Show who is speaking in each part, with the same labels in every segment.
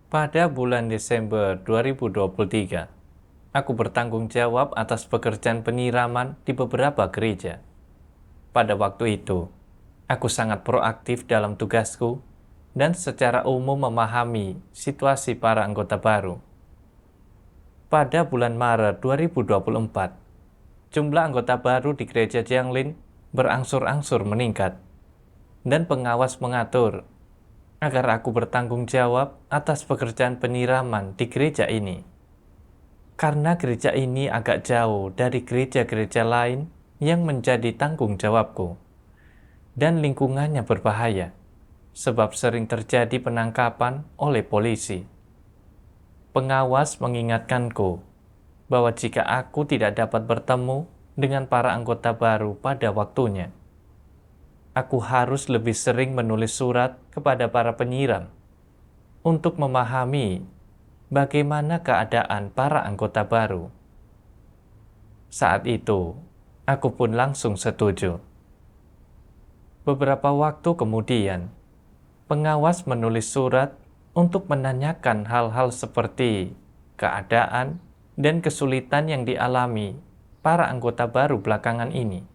Speaker 1: Pada bulan Desember 2023, aku bertanggung jawab atas pekerjaan penyiraman di beberapa gereja. Pada waktu itu, aku sangat proaktif dalam tugasku dan secara umum memahami situasi para anggota baru. Pada bulan Maret 2024, jumlah anggota baru di gereja Jianglin berangsur-angsur meningkat, dan pengawas mengatur agar aku bertanggung jawab atas pekerjaan penyiraman di gereja ini. Karena gereja ini agak jauh dari gereja-gereja lain yang menjadi tanggung jawabku, dan lingkungannya berbahaya, sebab sering terjadi penangkapan oleh polisi. Pengawas mengingatkanku bahwa jika aku tidak dapat bertemu dengan para anggota baru pada waktunya, aku harus lebih sering menulis surat kepada para penyiram untuk memahami bagaimana keadaan para anggota baru. Saat itu, aku pun langsung setuju. Beberapa waktu kemudian, pengawas menulis surat untuk menanyakan hal-hal seperti keadaan dan kesulitan yang dialami para anggota baru belakangan ini,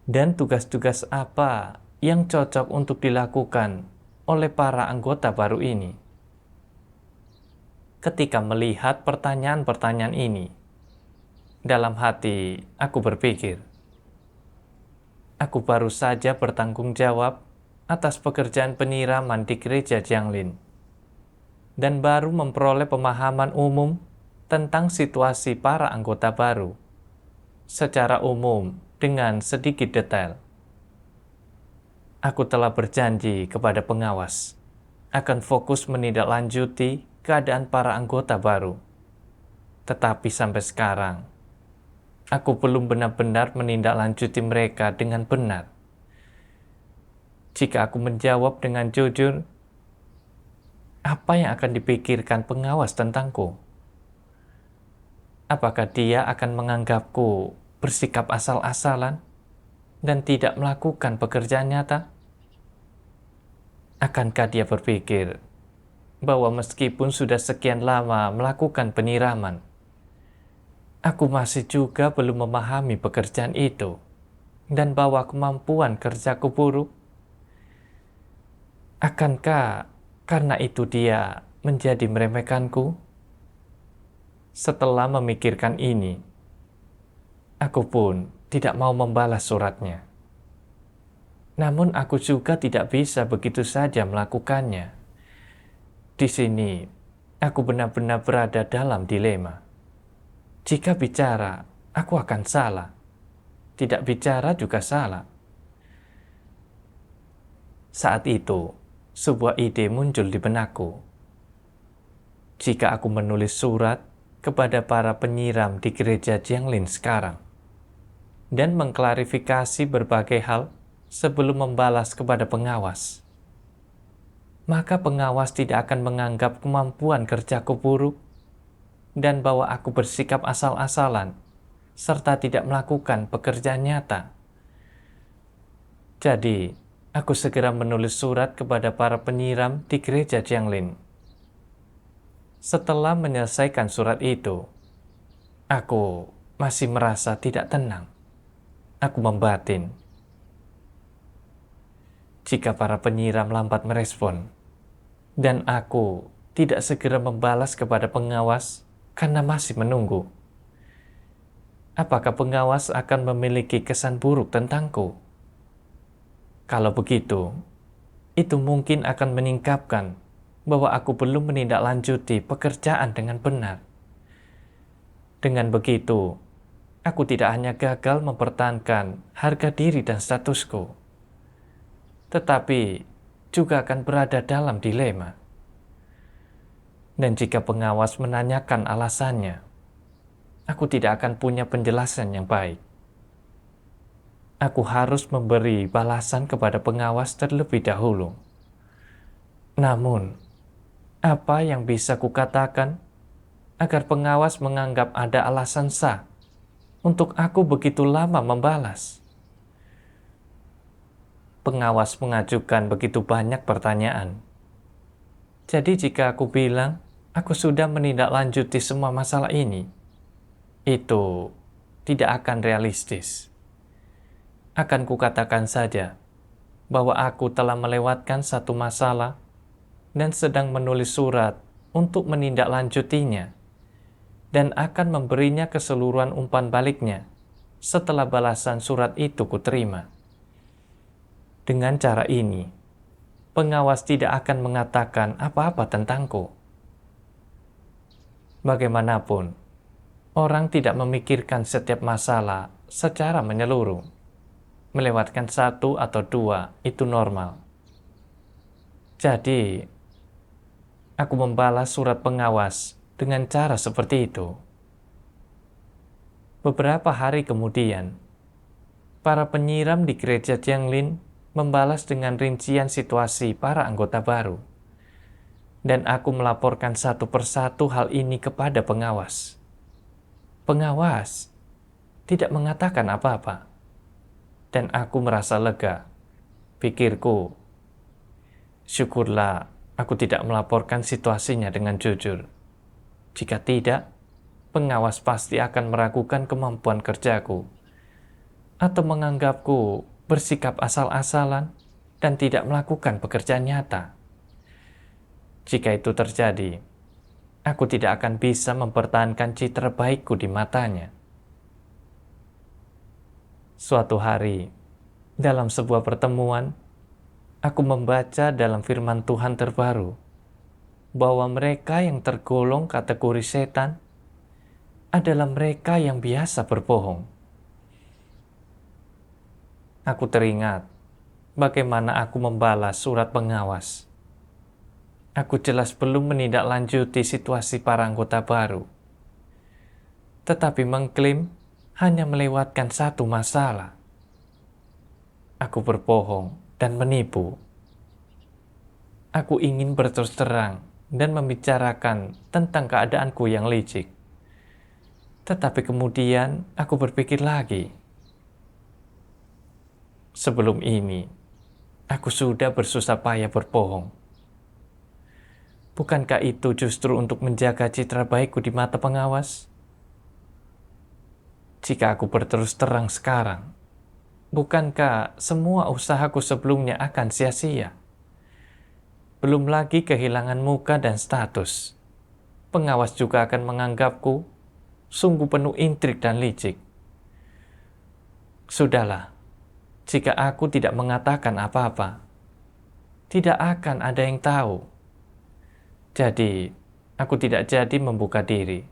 Speaker 1: dan tugas-tugas apa yang cocok untuk dilakukan oleh para anggota baru ini. Ketika melihat pertanyaan-pertanyaan ini, dalam hati aku berpikir, aku baru saja bertanggung jawab atas pekerjaan penyiraman di gereja Jianglin, dan baru memperoleh pemahaman umum tentang situasi para anggota baru secara umum dengan sedikit detail. Aku telah berjanji kepada pengawas akan fokus menindaklanjuti keadaan para anggota baru. Tetapi sampai sekarang, aku belum benar-benar menindaklanjuti mereka dengan benar. Jika aku menjawab dengan jujur, apa yang akan dipikirkan pengawas tentangku? Apakah dia akan menganggapku bersikap asal-asalan dan tidak melakukan pekerjaan nyata? Akankah dia berpikir bahwa meskipun sudah sekian lama melakukan penyiraman, aku masih juga belum memahami pekerjaan itu, dan bahwa kemampuan kerjaku buruk? Akankah karena itu dia menjadi meremehkanku? Setelah memikirkan ini, aku pun tidak mau membalas suratnya. Namun aku juga tidak bisa begitu saja melakukannya. Di sini, aku benar-benar berada dalam dilema. Jika bicara, aku akan salah. Tidak bicara juga salah. Saat itu, sebuah ide muncul di benakku. Jika aku menulis surat kepada para penyiram di gereja Jianglin sekarang, dan mengklarifikasi berbagai hal sebelum membalas kepada pengawas, maka pengawas tidak akan menganggap kemampuan kerjaku buruk dan bahwa aku bersikap asal-asalan serta tidak melakukan pekerjaan nyata. Jadi, aku segera menulis surat kepada para penyiram di gereja Jianglin. Setelah menyelesaikan surat itu, aku masih merasa tidak tenang. Aku membatin. Jika para penyiram lambat merespon, dan aku tidak segera membalas kepada pengawas karena masih menunggu, apakah pengawas akan memiliki kesan buruk tentangku? Kalau begitu, itu mungkin akan meningkatkan bahwa aku belum menindaklanjuti pekerjaan dengan benar. Dengan begitu, aku tidak hanya gagal mempertahankan harga diri dan statusku, tetapi juga akan berada dalam dilema. Dan jika pengawas menanyakan alasannya, aku tidak akan punya penjelasan yang baik. Aku harus memberi balasan kepada pengawas terlebih dahulu. Namun, apa yang bisa kukatakan agar pengawas menganggap ada alasan sah untuk aku begitu lama membalas? Pengawas mengajukan begitu banyak pertanyaan. Jadi jika aku bilang, aku sudah menindaklanjuti semua masalah ini, itu tidak akan realistis. Akan kukatakan saja bahwa aku telah melewatkan satu masalah dan sedang menulis surat untuk menindaklanjutinya dan akan memberinya keseluruhan umpan baliknya setelah balasan surat itu kuterima. Dengan cara ini, pengawas tidak akan mengatakan apa-apa tentangku. Bagaimanapun, orang tidak memikirkan setiap masalah secara menyeluruh. Melewatkan satu atau dua itu normal. Jadi, aku membalas surat pengawas dengan cara seperti itu. Beberapa hari kemudian, para penyiram di gereja Jianglin membalas dengan rincian situasi para anggota baru. Dan aku melaporkan satu persatu hal ini kepada pengawas. Pengawas tidak mengatakan apa-apa. Dan aku merasa lega. Pikirku, syukurlah aku tidak melaporkan situasinya dengan jujur. Jika tidak, pengawas pasti akan meragukan kemampuan kerjaku atau menganggapku bersikap asal-asalan dan tidak melakukan pekerjaan nyata. Jika itu terjadi, aku tidak akan bisa mempertahankan citra baikku di matanya. Suatu hari, dalam sebuah pertemuan, aku membaca dalam firman Tuhan terbaru bahwa mereka yang tergolong kategori setan adalah mereka yang biasa berbohong. Aku teringat bagaimana aku membalas surat pengawas. Aku jelas belum menindaklanjuti situasi para anggota baru, tetapi mengklaim hanya melewatkan satu masalah. Aku berbohong dan menipu. Aku ingin berterus terang dan membicarakan tentang keadaanku yang licik. Tetapi kemudian aku berpikir lagi. Sebelum ini, aku sudah bersusah payah berbohong. Bukankah itu justru untuk menjaga citra baikku di mata pengawas? Jika aku berterus terang sekarang, bukankah semua usahaku sebelumnya akan sia-sia? Belum lagi kehilangan muka dan status. Pengawas juga akan menganggapku sungguh penuh intrik dan licik. Sudahlah, jika aku tidak mengatakan apa-apa, tidak akan ada yang tahu. Jadi, aku tidak jadi membuka diri.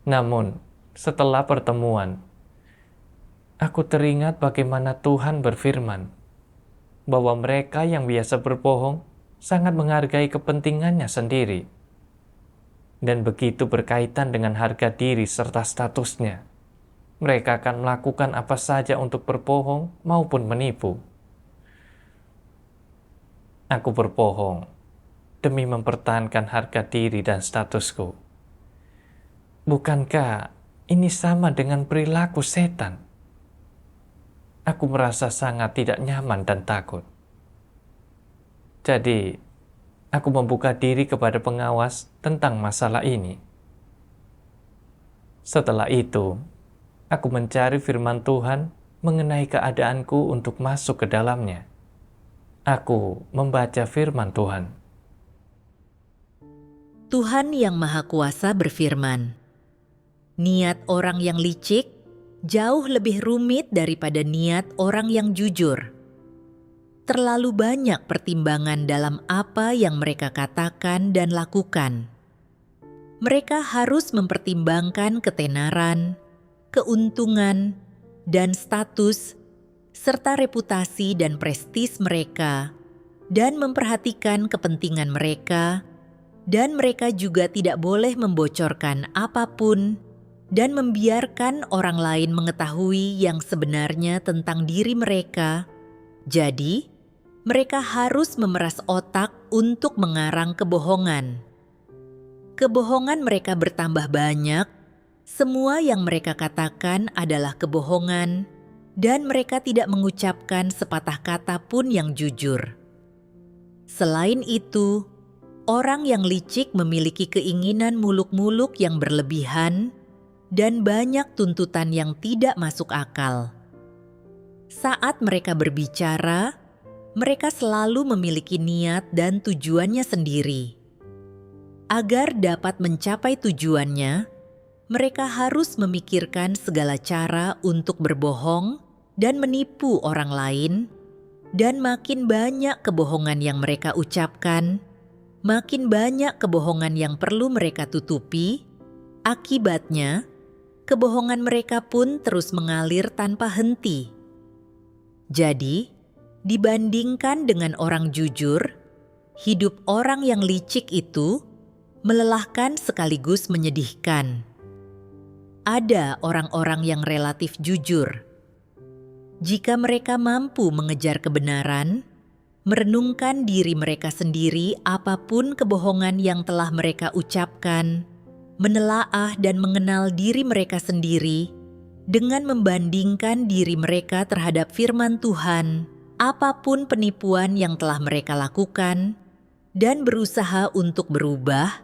Speaker 1: Namun, setelah pertemuan, aku teringat bagaimana Tuhan berfirman bahwa mereka yang biasa berbohong sangat menghargai kepentingannya sendiri. Dan begitu berkaitan dengan harga diri serta statusnya, mereka akan melakukan apa saja untuk berbohong maupun menipu. Aku berbohong demi mempertahankan harga diri dan statusku. Bukankah ini sama dengan perilaku setan? Aku merasa sangat tidak nyaman dan takut. Jadi, aku membuka diri kepada pengawas tentang masalah ini. Setelah itu, aku mencari firman Tuhan mengenai keadaanku untuk masuk ke dalamnya. Aku membaca firman Tuhan.
Speaker 2: Tuhan Yang Maha Kuasa berfirman, "Niat orang yang licik jauh lebih rumit daripada niat orang yang jujur. Terlalu banyak pertimbangan dalam apa yang mereka katakan dan lakukan. Mereka harus mempertimbangkan ketenaran, keuntungan, dan status, serta reputasi dan prestis mereka, dan memperhatikan kepentingan mereka, dan mereka juga tidak boleh membocorkan apapun dan membiarkan orang lain mengetahui yang sebenarnya tentang diri mereka. Jadi, mereka harus memeras otak untuk mengarang kebohongan. Kebohongan mereka bertambah banyak, semua yang mereka katakan adalah kebohongan, dan mereka tidak mengucapkan sepatah kata pun yang jujur. Selain itu, orang yang licik memiliki keinginan muluk-muluk yang berlebihan dan banyak tuntutan yang tidak masuk akal. Saat mereka berbicara, mereka selalu memiliki niat dan tujuannya sendiri. Agar dapat mencapai tujuannya, mereka harus memikirkan segala cara untuk berbohong dan menipu orang lain, dan makin banyak kebohongan yang mereka ucapkan, makin banyak kebohongan yang perlu mereka tutupi. Akibatnya, kebohongan mereka pun terus mengalir tanpa henti. Jadi, dibandingkan dengan orang jujur, hidup orang yang licik itu melelahkan sekaligus menyedihkan. Ada orang-orang yang relatif jujur. Jika mereka mampu mengejar kebenaran, merenungkan diri mereka sendiri apapun kebohongan yang telah mereka ucapkan, menelaah dan mengenal diri mereka sendiri, dengan membandingkan diri mereka terhadap firman Tuhan, apapun penipuan yang telah mereka lakukan, dan berusaha untuk berubah,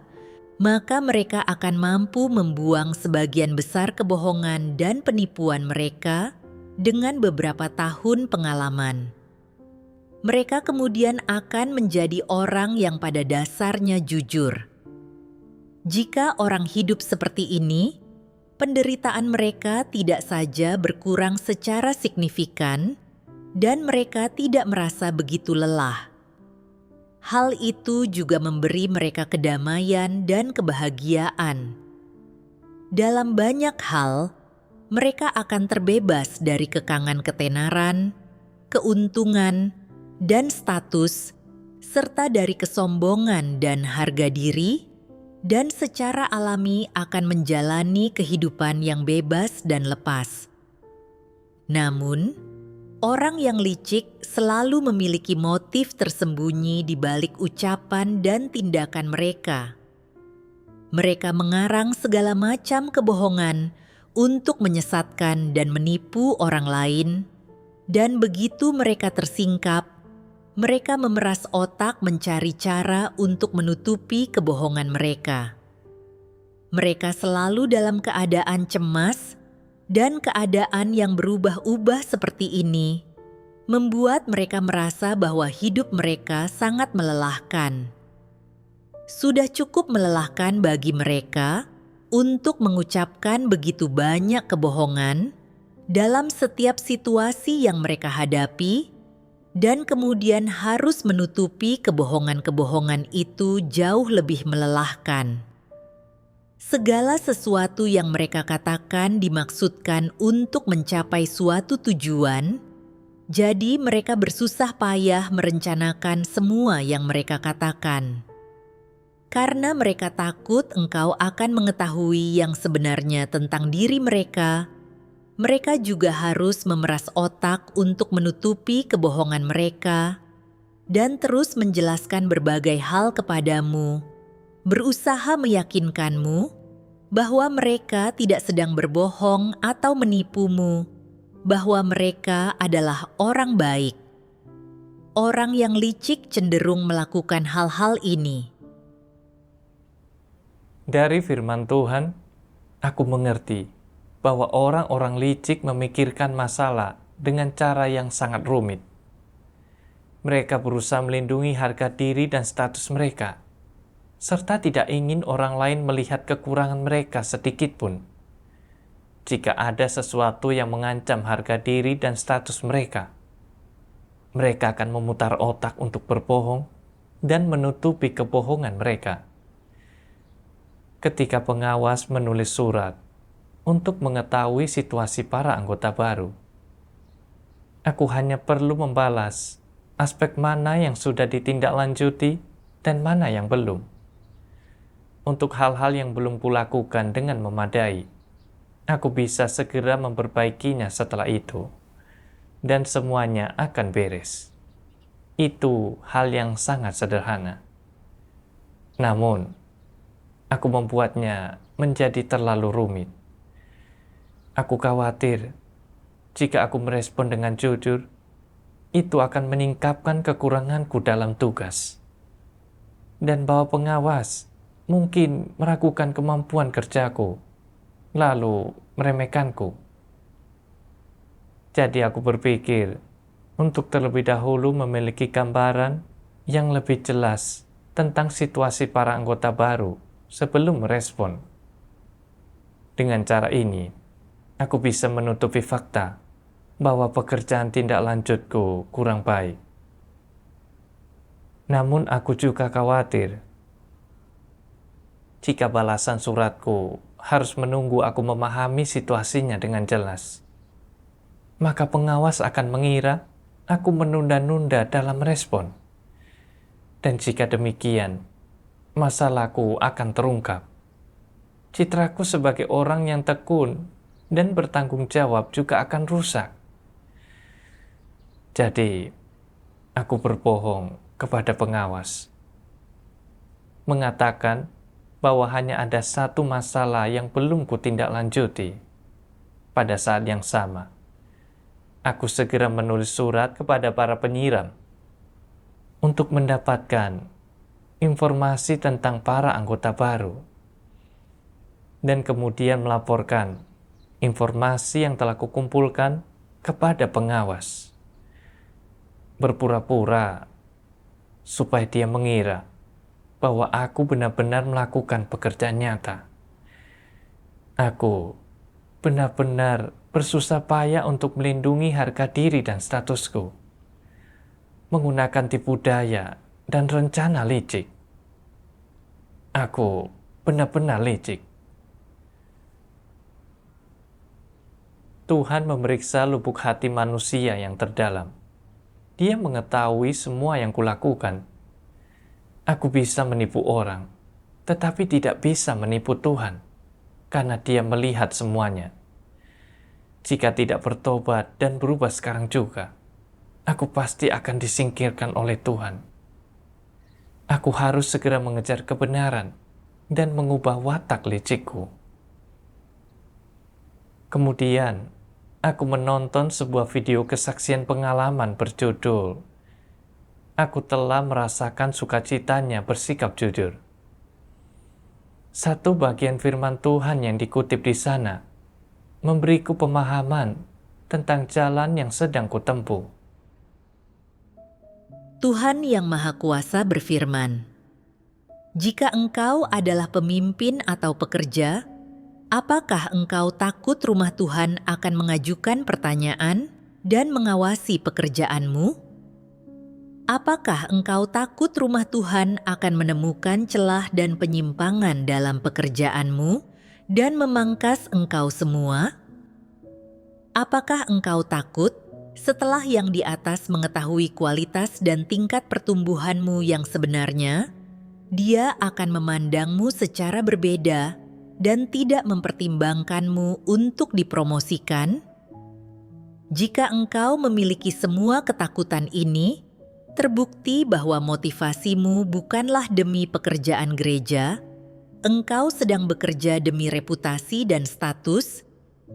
Speaker 2: maka mereka akan mampu membuang sebagian besar kebohongan dan penipuan mereka dengan beberapa tahun pengalaman. Mereka kemudian akan menjadi orang yang pada dasarnya jujur. Jika orang hidup seperti ini, penderitaan mereka tidak saja berkurang secara signifikan, dan mereka tidak merasa begitu lelah. Hal itu juga memberi mereka kedamaian dan kebahagiaan. Dalam banyak hal, mereka akan terbebas dari kekangan ketenaran, keuntungan, dan status, serta dari kesombongan dan harga diri, dan secara alami akan menjalani kehidupan yang bebas dan lepas. Namun, orang yang licik selalu memiliki motif tersembunyi di balik ucapan dan tindakan mereka. Mereka mengarang segala macam kebohongan untuk menyesatkan dan menipu orang lain, dan begitu mereka tersingkap, mereka memeras otak mencari cara untuk menutupi kebohongan mereka. Mereka selalu dalam keadaan cemas, dan keadaan yang berubah-ubah seperti ini membuat mereka merasa bahwa hidup mereka sangat melelahkan. Sudah cukup melelahkan bagi mereka untuk mengucapkan begitu banyak kebohongan dalam setiap situasi yang mereka hadapi, dan kemudian harus menutupi kebohongan-kebohongan itu jauh lebih melelahkan. Segala sesuatu yang mereka katakan dimaksudkan untuk mencapai suatu tujuan, jadi mereka bersusah payah merencanakan semua yang mereka katakan. Karena mereka takut engkau akan mengetahui yang sebenarnya tentang diri mereka, mereka juga harus memeras otak untuk menutupi kebohongan mereka dan terus menjelaskan berbagai hal kepadamu, berusaha meyakinkanmu bahwa mereka tidak sedang berbohong atau menipumu, bahwa mereka adalah orang baik. Orang yang licik cenderung melakukan hal-hal ini.
Speaker 1: Dari firman Tuhan, aku mengerti bahwa orang-orang licik memikirkan masalah dengan cara yang sangat rumit. Mereka berusaha melindungi harga diri dan status mereka, serta tidak ingin orang lain melihat kekurangan mereka sedikit pun. Jika ada sesuatu yang mengancam harga diri dan status mereka, mereka akan memutar otak untuk berbohong dan menutupi kebohongan mereka. Ketika pengawas menulis surat untuk mengetahui situasi para anggota baru, aku hanya perlu membalas aspek mana yang sudah ditindaklanjuti dan mana yang belum. Untuk hal-hal yang belum kulakukan dengan memadai, aku bisa segera memperbaikinya setelah itu, dan semuanya akan beres. Itu hal yang sangat sederhana. Namun, aku membuatnya menjadi terlalu rumit. Aku khawatir jika aku merespon dengan jujur, itu akan menyingkapkan kekuranganku dalam tugas. Dan bahwa pengawas mungkin meragukan kemampuan kerjaku, lalu meremehkanku. Jadi aku berpikir untuk terlebih dahulu memiliki gambaran yang lebih jelas tentang situasi para anggota baru sebelum merespon. Dengan cara ini, aku bisa menutupi fakta bahwa pekerjaan tindak lanjutku kurang baik. Namun aku juga khawatir jika balasan suratku harus menunggu aku memahami situasinya dengan jelas. Maka pengawas akan mengira aku menunda-nunda dalam respon. Dan jika demikian, masalahku akan terungkap. Citraku sebagai orang yang tekun dan bertanggung jawab juga akan rusak. Jadi, aku berbohong kepada pengawas, mengatakan bahwa hanya ada satu masalah yang belum kutindaklanjuti. Pada saat yang sama, aku segera menulis surat kepada para penyiram untuk mendapatkan informasi tentang para anggota baru, dan kemudian melaporkan informasi yang telah kukumpulkan kepada pengawas. Berpura-pura supaya dia mengira bahwa aku benar-benar melakukan pekerjaan nyata. Aku benar-benar bersusah payah untuk melindungi harga diri dan statusku, menggunakan tipu daya dan rencana licik. Aku benar-benar licik. Tuhan memeriksa lubuk hati manusia yang terdalam. Dia mengetahui semua yang kulakukan. Aku bisa menipu orang, tetapi tidak bisa menipu Tuhan, karena Dia melihat semuanya. Jika tidak bertobat dan berubah sekarang juga, aku pasti akan disingkirkan oleh Tuhan. Aku harus segera mengejar kebenaran dan mengubah watak licikku. Kemudian, aku menonton sebuah video kesaksian pengalaman berjudul "Aku telah merasakan sukacitanya bersikap jujur". Satu bagian firman Tuhan yang dikutip di sana memberiku pemahaman tentang jalan yang sedang kutempuh.
Speaker 2: Tuhan Yang Maha Kuasa berfirman, "Jika engkau adalah pemimpin atau pekerja, apakah engkau takut rumah Tuhan akan mengajukan pertanyaan dan mengawasi pekerjaanmu? Apakah engkau takut rumah Tuhan akan menemukan celah dan penyimpangan dalam pekerjaanmu dan memangkas engkau semua? Apakah engkau takut setelah yang di atas mengetahui kualitas dan tingkat pertumbuhanmu yang sebenarnya, Dia akan memandangmu secara berbeda dan tidak mempertimbangkanmu untuk dipromosikan? Jika engkau memiliki semua ketakutan ini, terbukti bahwa motivasimu bukanlah demi pekerjaan gereja, engkau sedang bekerja demi reputasi dan status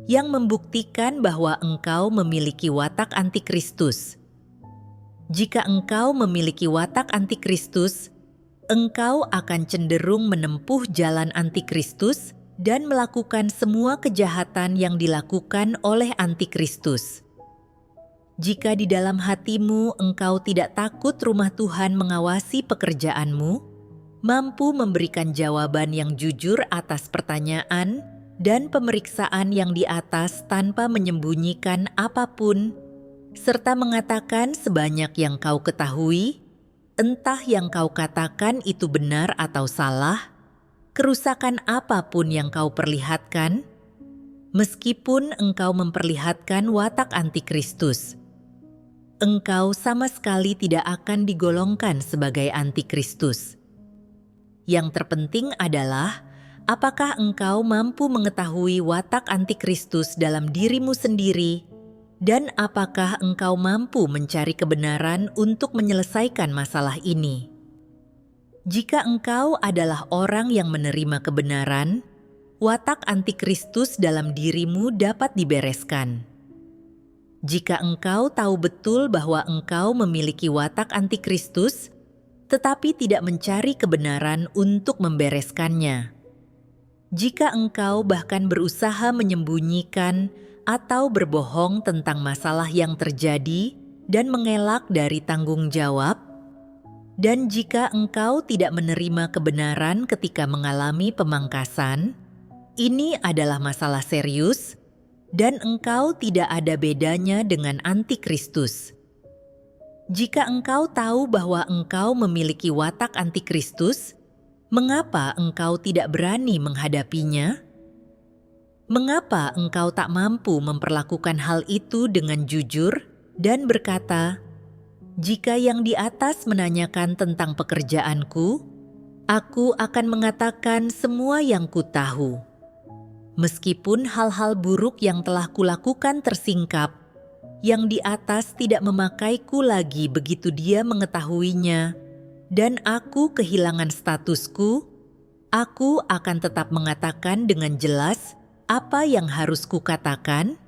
Speaker 2: yang membuktikan bahwa engkau memiliki watak antikristus. Jika engkau memiliki watak antikristus, engkau akan cenderung menempuh jalan antikristus dan melakukan semua kejahatan yang dilakukan oleh antikristus. Jika di dalam hatimu engkau tidak takut rumah Tuhan mengawasi pekerjaanmu, mampu memberikan jawaban yang jujur atas pertanyaan dan pemeriksaan yang di atas tanpa menyembunyikan apapun, serta mengatakan sebanyak yang kau ketahui, entah yang kau katakan itu benar atau salah, kerusakan apapun yang kau perlihatkan, meskipun engkau memperlihatkan watak antikristus, engkau sama sekali tidak akan digolongkan sebagai antikristus. Yang terpenting adalah apakah engkau mampu mengetahui watak antikristus dalam dirimu sendiri, dan apakah engkau mampu mencari kebenaran untuk menyelesaikan masalah ini? Jika engkau adalah orang yang menerima kebenaran, watak antikristus dalam dirimu dapat dibereskan. Jika engkau tahu betul bahwa engkau memiliki watak antikristus, tetapi tidak mencari kebenaran untuk membereskannya. Jika engkau bahkan berusaha menyembunyikan atau berbohong tentang masalah yang terjadi dan mengelak dari tanggung jawab, dan jika engkau tidak menerima kebenaran ketika mengalami pemangkasan, ini adalah masalah serius, dan engkau tidak ada bedanya dengan antikristus. Jika engkau tahu bahwa engkau memiliki watak antikristus, mengapa engkau tidak berani menghadapinya? Mengapa engkau tak mampu memperlakukan hal itu dengan jujur dan berkata, "Jika yang di atas menanyakan tentang pekerjaanku, aku akan mengatakan semua yang kutahu. Meskipun hal-hal buruk yang telah kulakukan tersingkap, yang di atas tidak memakaiku lagi begitu dia mengetahuinya, dan aku kehilangan statusku, aku akan tetap mengatakan dengan jelas apa yang harus kukatakan."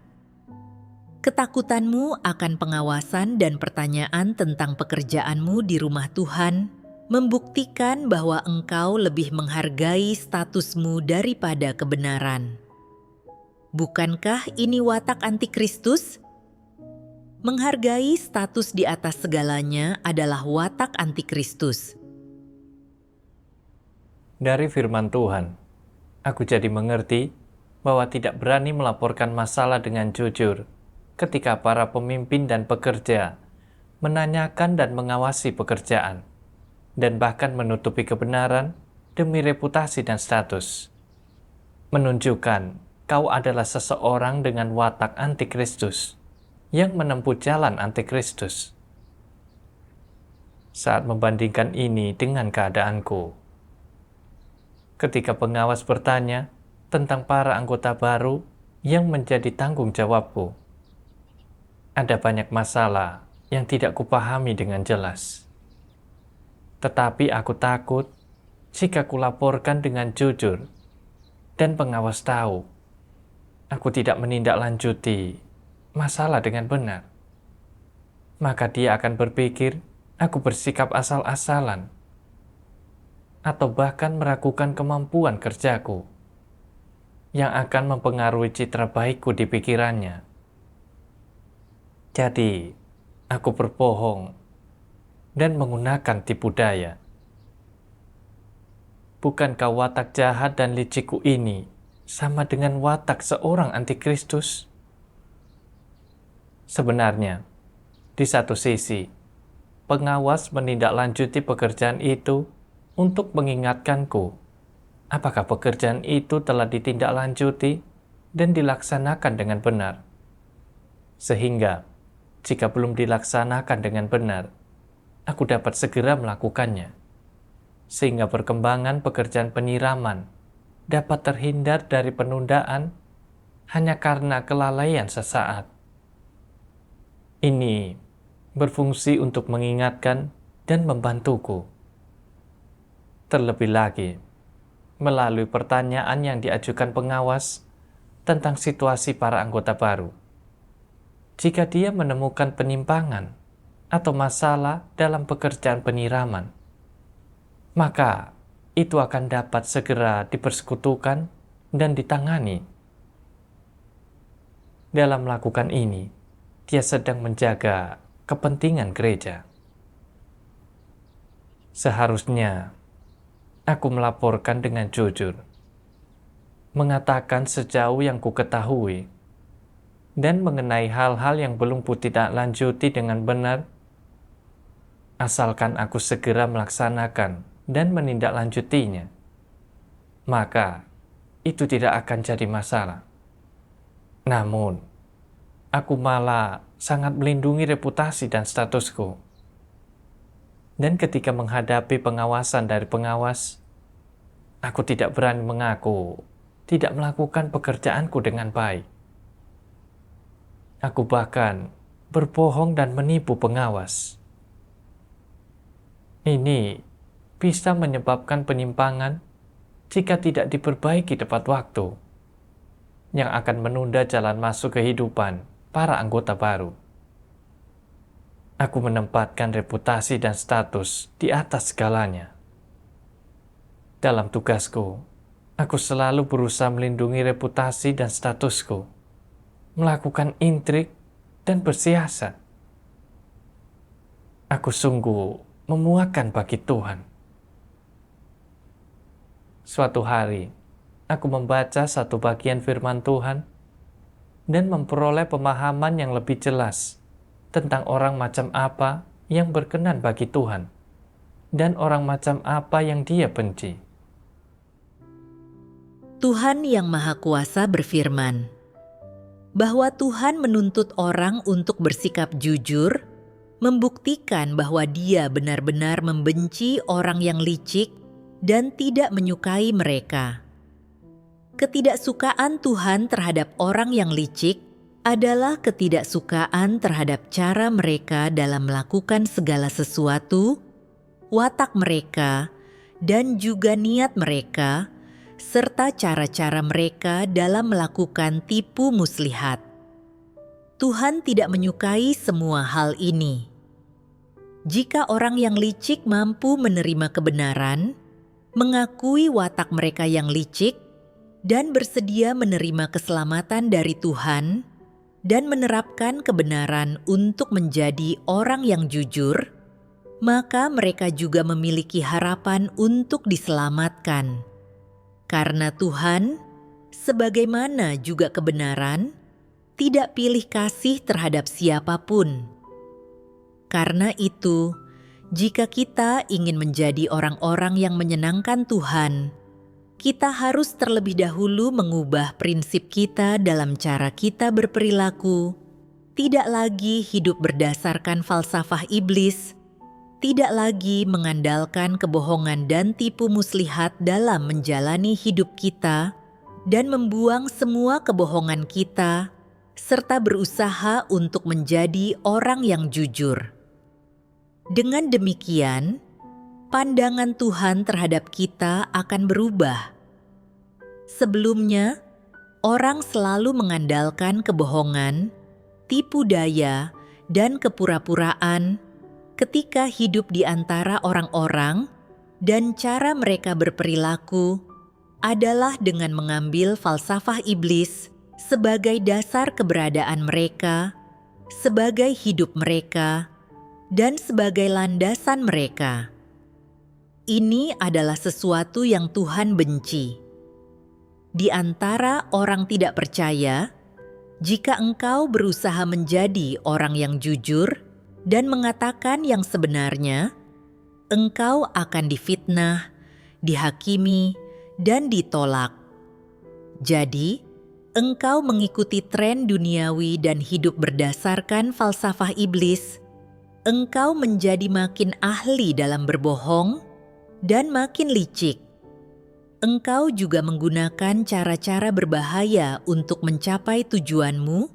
Speaker 2: Ketakutanmu akan pengawasan dan pertanyaan tentang pekerjaanmu di rumah Tuhan membuktikan bahwa engkau lebih menghargai statusmu daripada kebenaran. Bukankah ini watak antikristus? Menghargai status di atas segalanya adalah watak antikristus.
Speaker 1: Dari firman Tuhan, aku jadi mengerti bahwa tidak berani melaporkan masalah dengan jujur ketika para pemimpin dan pekerja menanyakan dan mengawasi pekerjaan, dan bahkan menutupi kebenaran demi reputasi dan status. Menunjukkan kau adalah seseorang dengan watak antikristus yang menempuh jalan antikristus. Saat membandingkan ini dengan keadaanku, ketika pengawas bertanya tentang para anggota baru yang menjadi tanggung jawabku, ada banyak masalah yang tidak kupahami dengan jelas. Tetapi aku takut jika kulaporkan dengan jujur dan pengawas tahu aku tidak menindaklanjuti masalah dengan benar, maka dia akan berpikir aku bersikap asal-asalan atau bahkan meragukan kemampuan kerjaku yang akan mempengaruhi citra baikku di pikirannya. Jadi, aku berbohong dan menggunakan tipu daya. Bukankah watak jahat dan licikku ini sama dengan watak seorang antikristus? Sebenarnya, di satu sisi, pengawas menindaklanjuti pekerjaan itu untuk mengingatkanku apakah pekerjaan itu telah ditindaklanjuti dan dilaksanakan dengan benar. Sehingga, jika belum dilaksanakan dengan benar, aku dapat segera melakukannya, sehingga perkembangan pekerjaan penyiraman dapat terhindar dari penundaan hanya karena kelalaian sesaat. Ini berfungsi untuk mengingatkan dan membantuku. Terlebih lagi, melalui pertanyaan yang diajukan pengawas tentang situasi para anggota baru. Jika dia menemukan penyimpangan atau masalah dalam pekerjaan penyiraman, maka itu akan dapat segera dipersekutukan dan ditangani. Dalam melakukan ini, dia sedang menjaga kepentingan gereja. Seharusnya aku melaporkan dengan jujur, mengatakan sejauh yang kuketahui, dan mengenai hal-hal yang belum kutindaklanjuti dengan benar, asalkan aku segera melaksanakan dan menindaklanjutinya, maka itu tidak akan jadi masalah. Namun, aku malah sangat melindungi reputasi dan statusku. Dan ketika menghadapi pengawasan dari pengawas, aku tidak berani mengaku tidak melakukan pekerjaanku dengan baik. Aku bahkan berbohong dan menipu pengawas. Ini bisa menyebabkan penyimpangan jika tidak diperbaiki tepat waktu, yang akan menunda jalan masuk kehidupan para anggota baru. Aku menempatkan reputasi dan status di atas segalanya. Dalam tugasku, aku selalu berusaha melindungi reputasi dan statusku, melakukan intrik dan bersiasat. Aku sungguh memuakan bagi Tuhan. Suatu hari, aku membaca satu bagian firman Tuhan dan memperoleh pemahaman yang lebih jelas tentang orang macam apa yang berkenan bagi Tuhan dan orang macam apa yang Dia benci.
Speaker 2: Tuhan Yang Maha Kuasa berfirman bahwa Tuhan menuntut orang untuk bersikap jujur, membuktikan bahwa Dia benar-benar membenci orang yang licik dan tidak menyukai mereka. Ketidaksukaan Tuhan terhadap orang yang licik adalah ketidaksukaan terhadap cara mereka dalam melakukan segala sesuatu, watak mereka, dan juga niat mereka, serta cara-cara mereka dalam melakukan tipu muslihat. Tuhan tidak menyukai semua hal ini. Jika orang yang licik mampu menerima kebenaran, mengakui watak mereka yang licik, dan bersedia menerima keselamatan dari Tuhan, dan menerapkan kebenaran untuk menjadi orang yang jujur, maka mereka juga memiliki harapan untuk diselamatkan. Karena Tuhan, sebagaimana juga kebenaran, tidak pilih kasih terhadap siapapun. Karena itu, jika kita ingin menjadi orang-orang yang menyenangkan Tuhan, kita harus terlebih dahulu mengubah prinsip kita dalam cara kita berperilaku, tidak lagi hidup berdasarkan falsafah iblis, tidak lagi mengandalkan kebohongan dan tipu muslihat dalam menjalani hidup kita, dan membuang semua kebohongan kita, serta berusaha untuk menjadi orang yang jujur. Dengan demikian, pandangan Tuhan terhadap kita akan berubah. Sebelumnya, orang selalu mengandalkan kebohongan, tipu daya, dan kepura-puraan ketika hidup di antara orang-orang, dan cara mereka berperilaku adalah dengan mengambil falsafah iblis sebagai dasar keberadaan mereka, sebagai hidup mereka, dan sebagai landasan mereka. Ini adalah sesuatu yang Tuhan benci. Di antara orang tidak percaya, jika engkau berusaha menjadi orang yang jujur dan mengatakan yang sebenarnya, engkau akan difitnah, dihakimi, dan ditolak. Jadi, engkau mengikuti tren duniawi dan hidup berdasarkan falsafah iblis, engkau menjadi makin ahli dalam berbohong dan makin licik. Engkau juga menggunakan cara-cara berbahaya untuk mencapai tujuanmu,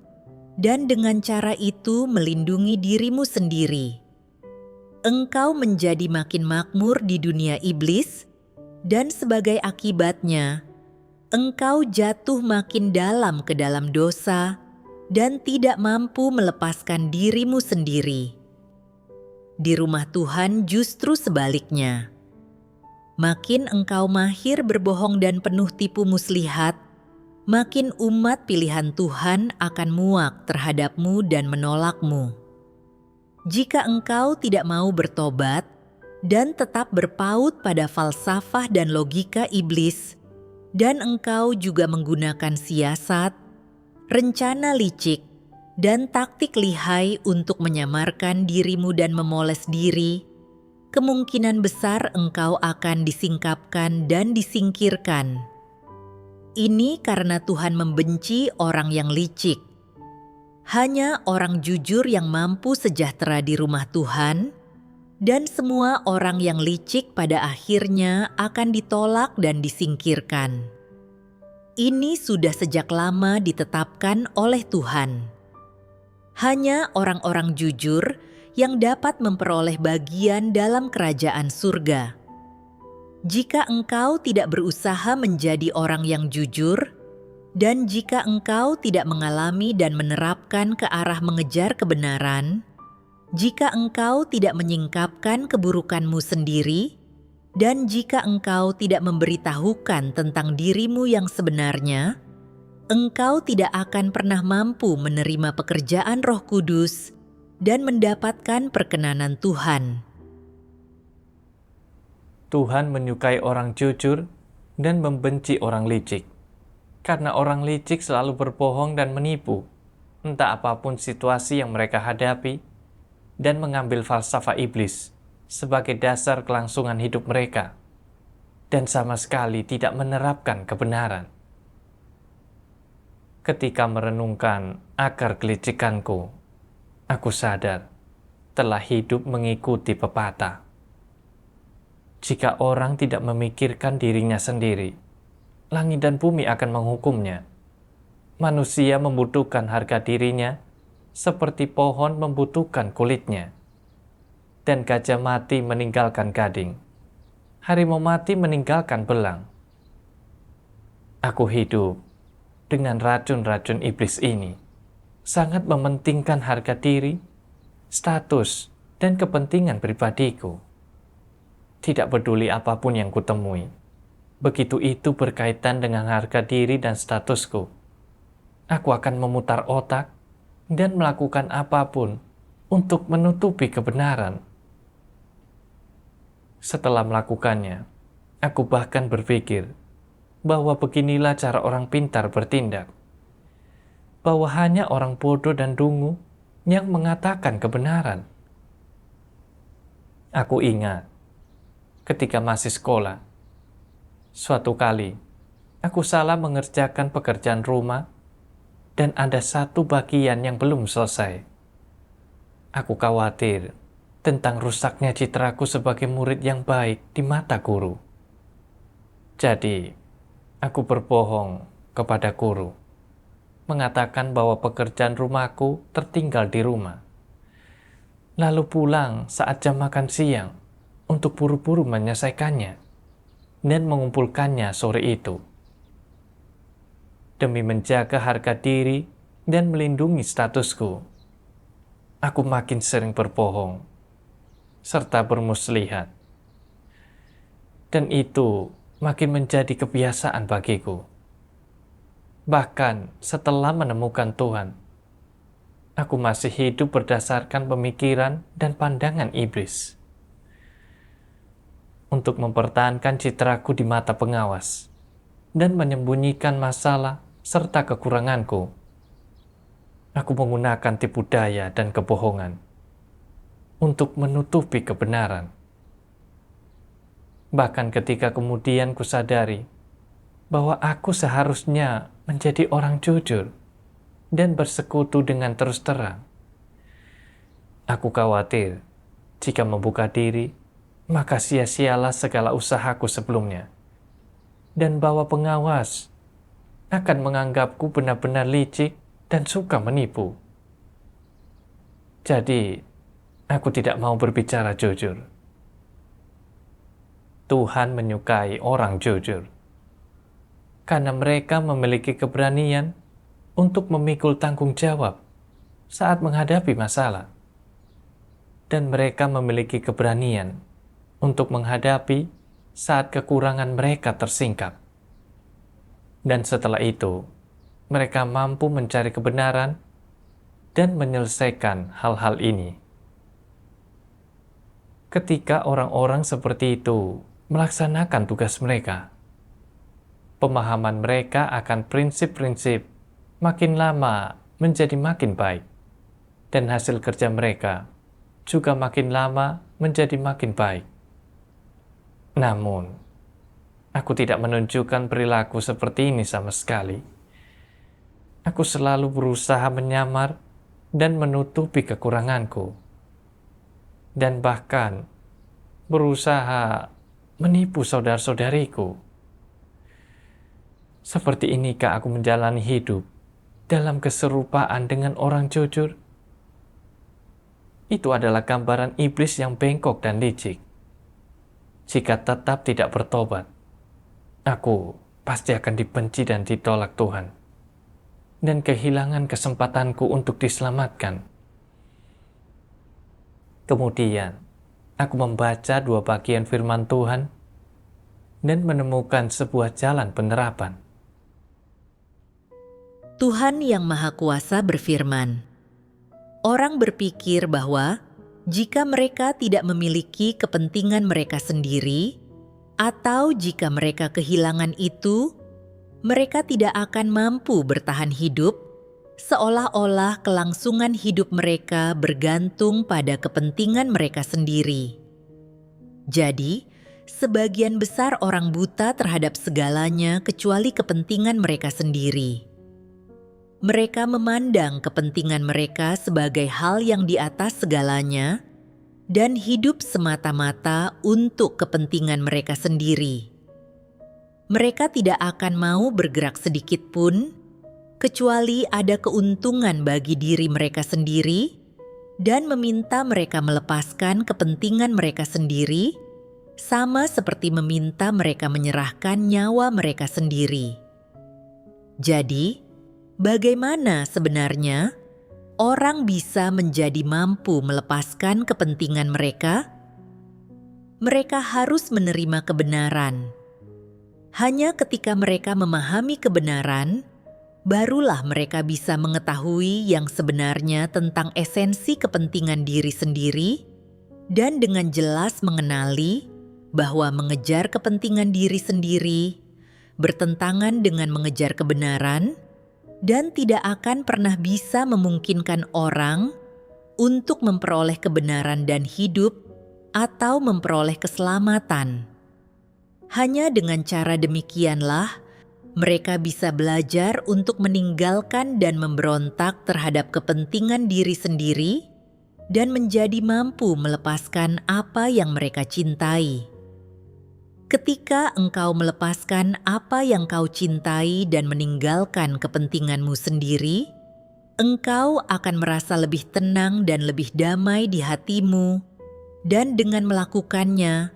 Speaker 2: dan dengan cara itu melindungi dirimu sendiri. Engkau menjadi makin makmur di dunia iblis, dan sebagai akibatnya, engkau jatuh makin dalam ke dalam dosa dan tidak mampu melepaskan dirimu sendiri. Di rumah Tuhan justru sebaliknya. Makin engkau mahir berbohong dan penuh tipu muslihat, makin umat pilihan Tuhan akan muak terhadapmu dan menolakmu. Jika engkau tidak mau bertobat dan tetap berpaut pada falsafah dan logika iblis, dan engkau juga menggunakan siasat, rencana licik, dan taktik lihai untuk menyamarkan dirimu dan memoles diri, kemungkinan besar engkau akan disingkapkan dan disingkirkan. Ini karena Tuhan membenci orang yang licik. Hanya orang jujur yang mampu sejahtera di rumah Tuhan, dan semua orang yang licik pada akhirnya akan ditolak dan disingkirkan. Ini sudah sejak lama ditetapkan oleh Tuhan. Hanya orang-orang jujur yang dapat memperoleh bagian dalam kerajaan surga. Jika engkau tidak berusaha menjadi orang yang jujur, Dan jika engkau tidak mengalami dan menerapkan ke arah mengejar kebenaran, jika engkau tidak menyingkapkan keburukanmu sendiri, dan jika engkau tidak memberitahukan tentang dirimu yang sebenarnya, engkau tidak akan pernah mampu menerima pekerjaan Roh Kudus dan mendapatkan perkenanan Tuhan.
Speaker 1: Tuhan menyukai orang jujur dan membenci orang licik. Karena orang licik selalu berbohong dan menipu, entah apapun situasi yang mereka hadapi, dan mengambil falsafah iblis sebagai dasar kelangsungan hidup mereka, dan sama sekali tidak menerapkan kebenaran. Ketika merenungkan akar kelicikanku, aku sadar telah hidup mengikuti pepatah. Jika orang tidak memikirkan dirinya sendiri, langit dan bumi akan menghukumnya. Manusia membutuhkan harga dirinya seperti pohon membutuhkan kulitnya. Dan gajah mati meninggalkan gading. Harimau mati meninggalkan belang. Aku hidup dengan racun-racun iblis ini. Sangat mementingkan harga diri, status, dan kepentingan pribadiku. Tidak peduli apapun yang kutemui. Begitu itu berkaitan dengan harga diri dan statusku, aku akan memutar otak dan melakukan apapun untuk menutupi kebenaran. Setelah melakukannya, aku bahkan berpikir bahwa beginilah cara orang pintar bertindak, bahwa hanya orang bodoh dan dungu yang mengatakan kebenaran. Aku ingat ketika masih sekolah, suatu kali, aku salah mengerjakan pekerjaan rumah dan ada satu bagian yang belum selesai. Aku khawatir tentang rusaknya citraku sebagai murid yang baik di mata guru. Jadi, aku berbohong kepada guru, mengatakan bahwa pekerjaan rumahku tertinggal di rumah. Lalu pulang saat jam makan siang untuk buru-buru menyelesaikannya dan mengumpulkannya sore itu. Demi menjaga harga diri dan melindungi statusku, aku makin sering berbohong, serta bermuslihat. Dan itu makin menjadi kebiasaan bagiku. Bahkan setelah menemukan Tuhan, aku masih hidup berdasarkan pemikiran dan pandangan iblis. Untuk mempertahankan citraku di mata pengawas dan menyembunyikan masalah serta kekuranganku, aku menggunakan tipu daya dan kebohongan untuk menutupi kebenaran. Bahkan ketika kemudian kusadari bahwa aku seharusnya menjadi orang jujur dan bersekutu dengan terus terang, aku khawatir jika membuka diri, maka sia-sialah segala usahaku sebelumnya, dan bahwa pengawas akan menganggapku benar-benar licik dan suka menipu. Jadi, aku tidak mau berbicara jujur. Tuhan menyukai orang jujur, karena mereka memiliki keberanian untuk memikul tanggung jawab saat menghadapi masalah, dan mereka memiliki keberanian untuk menghadapi saat kekurangan mereka tersingkap. Dan setelah itu, mereka mampu mencari kebenaran dan menyelesaikan hal-hal ini. Ketika orang-orang seperti itu melaksanakan tugas mereka, pemahaman mereka akan prinsip-prinsip makin lama menjadi makin baik, dan hasil kerja mereka juga makin lama menjadi makin baik. Namun, aku tidak menunjukkan perilaku seperti ini sama sekali. Aku selalu berusaha menyamar dan menutupi kekuranganku, dan bahkan berusaha menipu saudara-saudariku. Seperti inikah aku menjalani hidup dalam keserupaan dengan orang jujur? Itu adalah gambaran iblis yang bengkok dan licik. Jika tetap tidak bertobat, aku pasti akan dibenci dan ditolak Tuhan. dan kehilangan kesempatanku untuk diselamatkan. Kemudian, aku membaca 2 bagian firman Tuhan dan menemukan sebuah jalan penerapan.
Speaker 2: Tuhan Yang Maha Kuasa berfirman, orang berpikir bahwa jika mereka tidak memiliki kepentingan mereka sendiri, atau jika mereka kehilangan itu, mereka tidak akan mampu bertahan hidup, seolah-olah kelangsungan hidup mereka bergantung pada kepentingan mereka sendiri. Jadi, sebagian besar orang buta terhadap segalanya kecuali kepentingan mereka sendiri. Mereka memandang kepentingan mereka sebagai hal yang di atas segalanya dan hidup semata-mata untuk kepentingan mereka sendiri. Mereka tidak akan mau bergerak sedikit pun, kecuali ada keuntungan bagi diri mereka sendiri dan meminta mereka melepaskan kepentingan mereka sendiri, sama seperti meminta mereka menyerahkan nyawa mereka sendiri. Jadi, bagaimana sebenarnya orang bisa menjadi mampu melepaskan kepentingan mereka? Mereka harus menerima kebenaran. Hanya ketika mereka memahami kebenaran, barulah mereka bisa mengetahui yang sebenarnya tentang esensi kepentingan diri sendiri dan dengan jelas mengenali bahwa mengejar kepentingan diri sendiri bertentangan dengan mengejar kebenaran dan tidak akan pernah bisa memungkinkan orang untuk memperoleh kebenaran dan hidup atau memperoleh keselamatan. Hanya dengan cara demikianlah mereka bisa belajar untuk meninggalkan dan memberontak terhadap kepentingan diri sendiri dan menjadi mampu melepaskan apa yang mereka cintai. Ketika engkau melepaskan apa yang kau cintai dan meninggalkan kepentinganmu sendiri, engkau akan merasa lebih tenang dan lebih damai di hatimu, dan dengan melakukannya,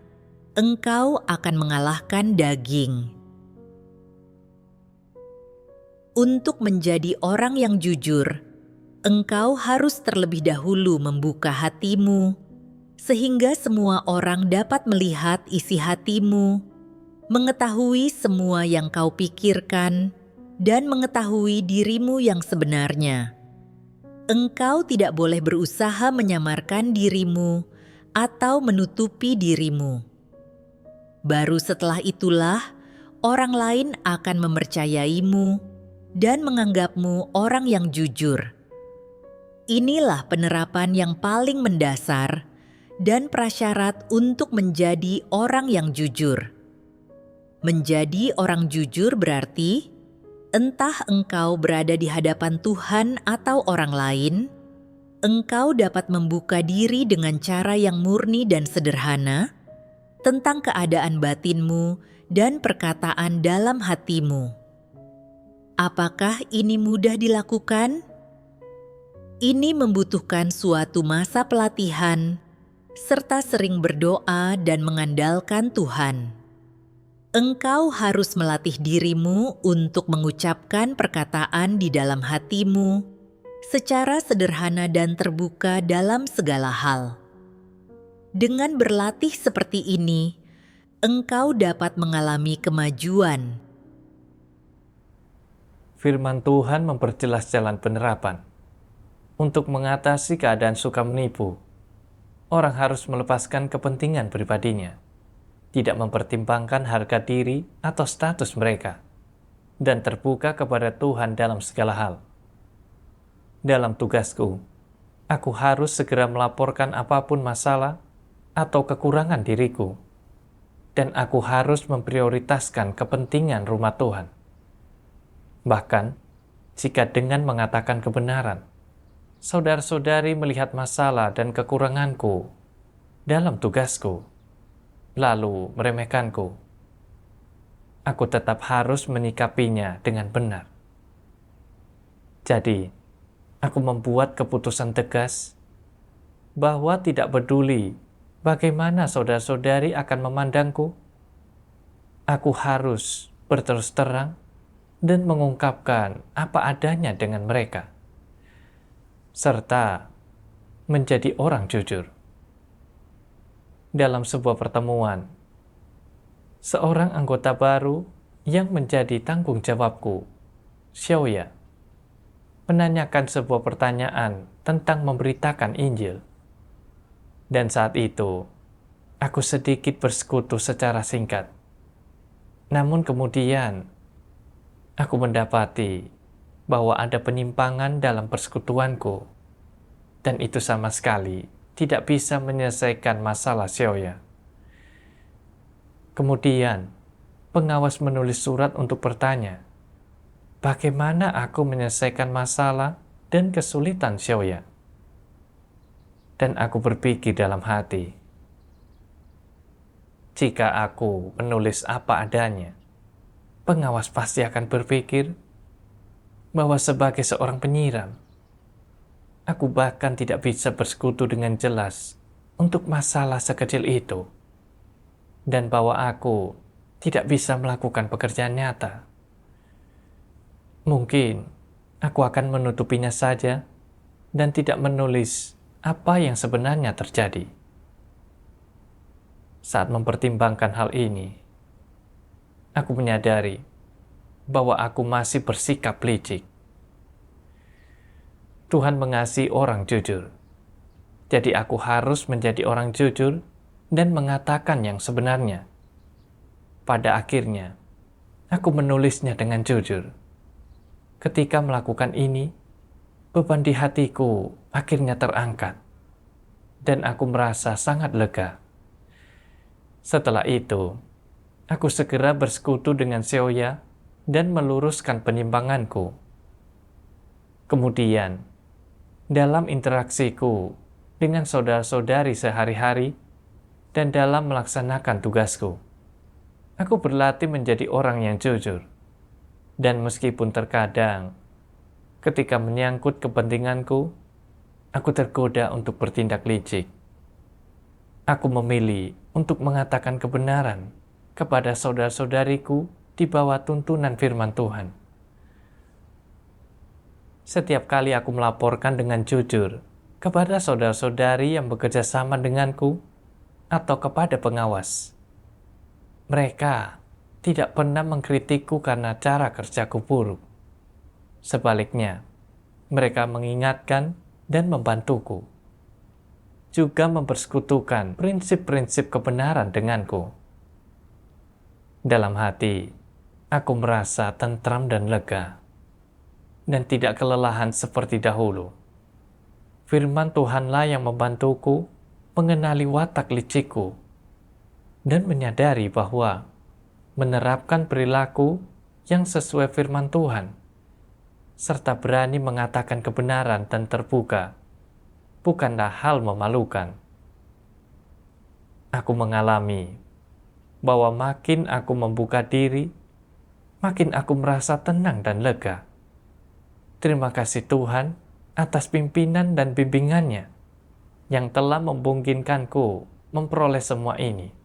Speaker 2: engkau akan mengalahkan daging. Untuk menjadi orang yang jujur, engkau harus terlebih dahulu membuka hatimu, sehingga semua orang dapat melihat isi hatimu, mengetahui semua yang kau pikirkan, dan mengetahui dirimu yang sebenarnya. Engkau tidak boleh berusaha menyamarkan dirimu atau menutupi dirimu. Baru setelah itulah, orang lain akan mempercayaimu dan menganggapmu orang yang jujur. Inilah penerapan yang paling mendasar dan prasyarat untuk menjadi orang yang jujur. Menjadi orang jujur berarti, entah engkau berada di hadapan Tuhan atau orang lain, engkau dapat membuka diri dengan cara yang murni dan sederhana tentang keadaan batinmu dan perkataan dalam hatimu. Apakah ini mudah dilakukan? Ini membutuhkan suatu masa pelatihan, serta sering berdoa dan mengandalkan Tuhan. Engkau harus melatih dirimu untuk mengucapkan perkataan di dalam hatimu secara sederhana dan terbuka dalam segala hal. Dengan berlatih seperti ini, engkau dapat mengalami kemajuan.
Speaker 1: Firman Tuhan memperjelas jalan penerapan. Untuk mengatasi keadaan suka menipu, orang harus melepaskan kepentingan pribadinya, tidak mempertimbangkan harga diri atau status mereka, dan terbuka kepada Tuhan dalam segala hal. Dalam tugasku, aku harus segera melaporkan apapun masalah atau kekurangan diriku, dan aku harus memprioritaskan kepentingan rumah Tuhan. Bahkan, jika dengan mengatakan kebenaran, saudara-saudari melihat masalah dan kekuranganku dalam tugasku, lalu meremehkanku, aku tetap harus menyikapinya dengan benar. Jadi, aku membuat keputusan tegas bahwa tidak peduli bagaimana saudara-saudari akan memandangku, aku harus berterus terang dan mengungkapkan apa adanya dengan mereka, serta menjadi orang jujur. Dalam sebuah pertemuan, seorang anggota baru yang menjadi tanggung jawabku, Xiaoya, menanyakan sebuah pertanyaan tentang memberitakan Injil. Dan saat itu, aku sedikit bersekutu secara singkat. Namun kemudian, aku mendapati bahwa ada penyimpangan dalam persekutuanku, dan itu sama sekali tidak bisa menyelesaikan masalah Xiaoya. Kemudian, pengawas menulis surat untuk bertanya, bagaimana aku menyelesaikan masalah dan kesulitan Xiaoya? Dan aku berpikir dalam hati, jika aku menulis apa adanya, pengawas pasti akan berpikir bahwa sebagai seorang penyiram, aku bahkan tidak bisa bersekutu dengan jelas untuk masalah sekecil itu, dan bahwa aku tidak bisa melakukan pekerjaan nyata. Mungkin aku akan menutupinya saja dan tidak menulis apa yang sebenarnya terjadi. Saat mempertimbangkan hal ini, aku menyadari bahwa aku masih bersikap licik. Tuhan mengasihi orang jujur, jadi aku harus menjadi orang jujur dan mengatakan yang sebenarnya. Pada akhirnya, aku menulisnya dengan jujur. Ketika melakukan ini, beban di hatiku akhirnya terangkat, dan aku merasa sangat lega. Setelah itu, aku segera bersekutu dengan Xiaoya dan meluruskan penyimpanganku. Kemudian, dalam interaksiku dengan saudara-saudari sehari-hari dan dalam melaksanakan tugasku, aku berlatih menjadi orang yang jujur. Dan meskipun terkadang, ketika menyangkut kepentinganku, aku tergoda untuk bertindak licik. Aku memilih untuk mengatakan kebenaran kepada saudara-saudariku di bawah tuntunan firman Tuhan. Setiap kali aku melaporkan dengan jujur kepada saudara-saudari yang bekerja sama denganku atau kepada pengawas, mereka tidak pernah mengkritikku karena cara kerjaku buruk. Sebaliknya, mereka mengingatkan dan membantuku, juga mempersekutukan prinsip-prinsip kebenaran denganku. Dalam hati, aku merasa tentram dan lega, dan tidak kelelahan seperti dahulu. Firman Tuhanlah yang membantuku mengenali watak licikku, dan menyadari bahwa menerapkan perilaku yang sesuai firman Tuhan, serta berani mengatakan kebenaran dan terbuka, bukanlah hal memalukan. Aku mengalami bahwa makin aku membuka diri, makin aku merasa tenang dan lega. Terima kasih Tuhan atas pimpinan dan bimbingannya yang telah memungkinkanku memperoleh semua ini.